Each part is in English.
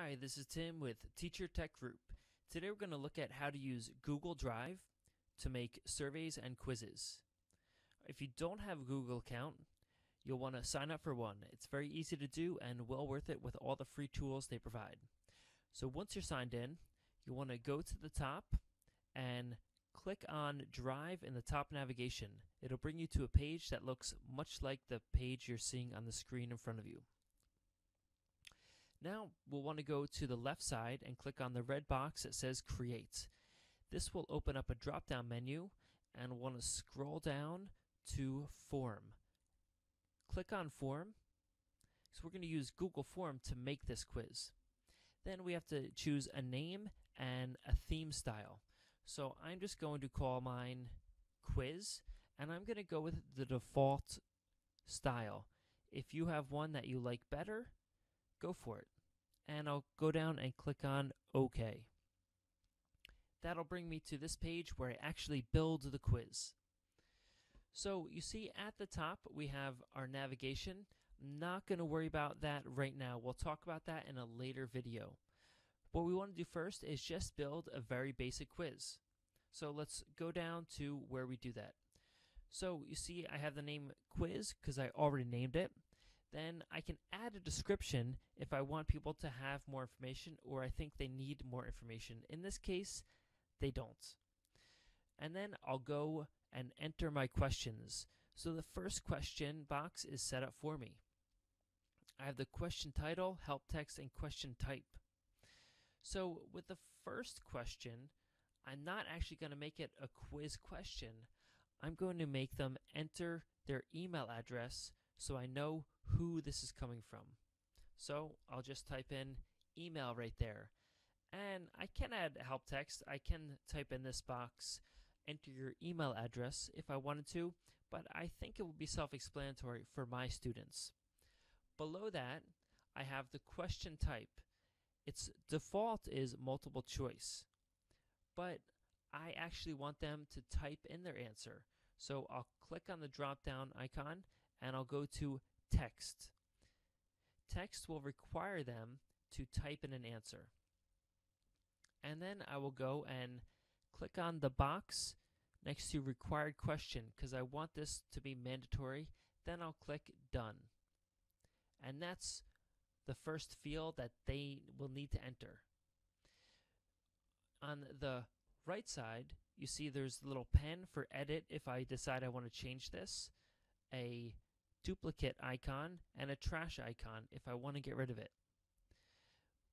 Hi, this is Tim with Teacher Tech Group. Today we're going to look at how to use Google Drive to make surveys and quizzes. If you don't have a Google account, you'll want to sign up for one. It's very easy to do and well worth it with all the free tools they provide. So once you're signed in, you'll want to go to the top and click on Drive in the top navigation. It'll bring you to a page that looks much like the page you're seeing on the screen in front of you. Now we'll want to go to the left side and click on the red box that says Create. This will open up a drop-down menu and we'll want to scroll down to Form. Click on Form. So we're going to use Google Form to make this quiz. Then we have to choose a name and a theme style. So I'm just going to call mine Quiz, and I'm going to go with the default style. If you have one that you like better, go for it. And I'll go down and click on OK. That'll bring me to this page where I actually build the quiz. So you see at the top we have our navigation. Not going to worry about that right now. We'll talk about that in a later video. What we want to do first is just build a very basic quiz. So let's go down to where we do that. So you see I have the name quiz because I already named it. Then I can add a description if I want people to have more information or I think they need more information. In this case, they don't. And then I'll go and enter my questions. So the first question box is set up for me. I have the question title, help text, and question type. So with the first question, I'm not actually going to make it a quiz question. I'm going to make them enter their email address so I know who this is coming from. So I'll just type in email right there. And I can add help text. I can type in this box, enter your email address if I wanted to, but I think it will be self-explanatory for my students. Below that, I have the question type. Its default is multiple choice, but I actually want them to type in their answer. So I'll click on the drop-down icon and I'll go to text. Text will require them to type in an answer. And then I will go and click on the box next to required question because I want this to be mandatory. Then I'll click done. And that's the first field that they will need to enter. On the right side, you see there's a little pen for edit if I decide I want to change this, a duplicate icon, and a trash icon if I want to get rid of it.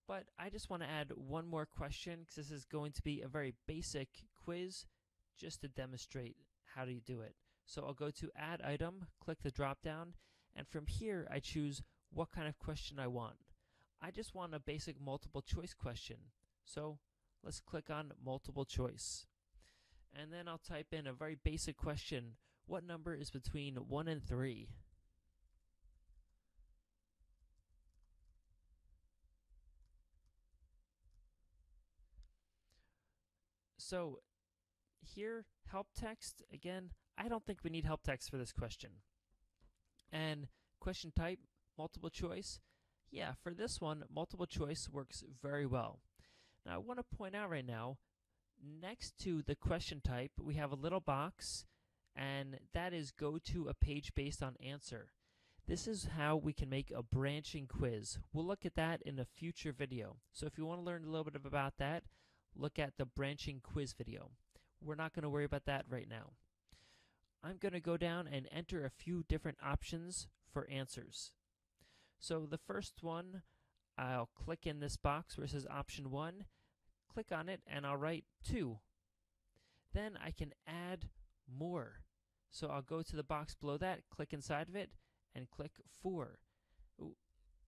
But I just want to add one more question because this is going to be a very basic quiz just to demonstrate how do you do it. So I'll go to add item, click the drop down, and from here I choose what kind of question I want. I just want a basic multiple choice question. So let's click on multiple choice. And then I'll type in a very basic question. What number is between 1 and 3? So here, help text, again, I don't think we need help text for this question. And question type, multiple choice. Yeah, for this one, multiple choice works very well. Now I want to point out right now, next to the question type, we have a little box, and that is go to a page based on answer. This is how we can make a branching quiz. We'll look at that in a future video. So if you want to learn a little bit about that, look at the branching quiz video. We're not going to worry about that right now. I'm going to go down and enter a few different options for answers. So the first one, I'll click in this box where it says option 1, click on it, and I'll write 2. Then I can add more. So I'll go to the box below that, click inside of it, and click 4. Ooh,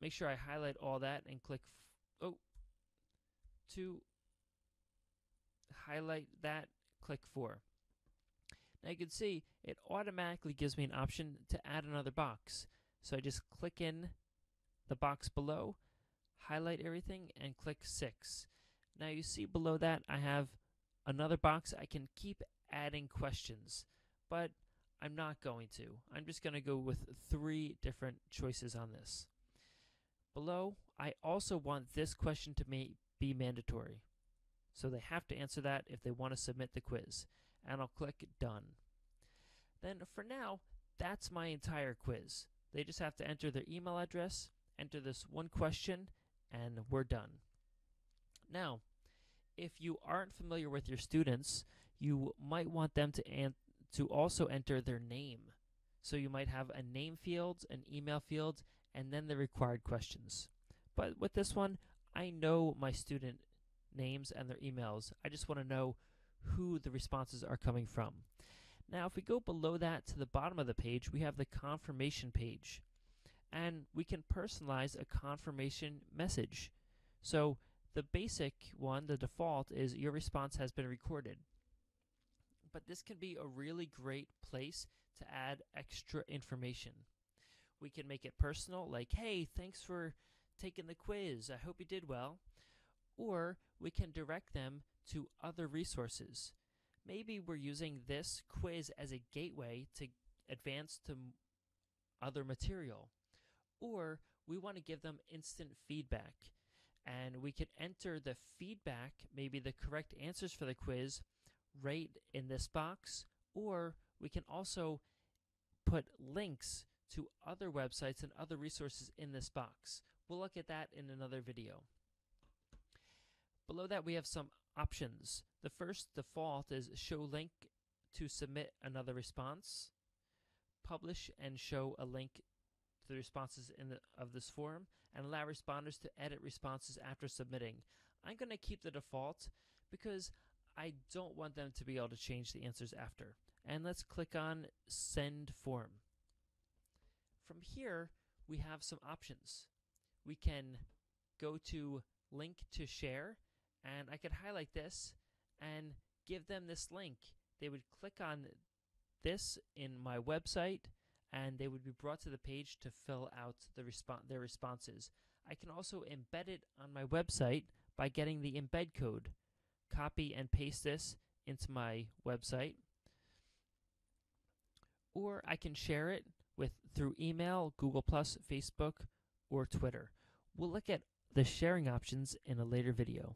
make sure I highlight all that and click 2. Highlight that, click 4. Now you can see it automatically gives me an option to add another box. So I just click in the box below, highlight everything, and click 6. Now you see below that I have another box. I can keep adding questions, but I'm not going to. I'm just going to go with 3 different choices on this. Below, I also want this question to be mandatory. So they have to answer that if they want to submit the quiz. And I'll click Done. Then for now, that's my entire quiz. They just have to enter their email address, enter this one question, and we're done. Now, if you aren't familiar with your students, you might want them to also enter their name. So you might have a name field, an email field, and then the required questions. But with this one, I know my student names and their emails. I just want to know who the responses are coming from. Now, if we go below that to the bottom of the page, we have the confirmation page. And we can personalize a confirmation message. So the basic one, the default, is your response has been recorded. But this can be a really great place to add extra information. We can make it personal, like, hey, thanks for taking the quiz. I hope you did well. Or we can direct them to other resources. Maybe we're using this quiz as a gateway to advance to other material. Or we want to give them instant feedback. And we can enter the feedback, maybe the correct answers for the quiz, right in this box. Or we can also put links to other websites and other resources in this box. We'll look at that in another video. Below that, we have some options. The first default is show link to submit another response, publish and show a link to the responses of this form, and allow responders to edit responses after submitting. I'm going to keep the default because I don't want them to be able to change the answers after. And let's click on Send Form. From here, we have some options. We can go to Link to Share, and I could highlight this and give them this link. They would click on this in my website, and they would be brought to the page to fill out their responses. I can also embed it on my website by getting the embed code. Copy and paste this into my website. Or I can share it through email, Google+, Facebook, or Twitter. We'll look at the sharing options in a later video.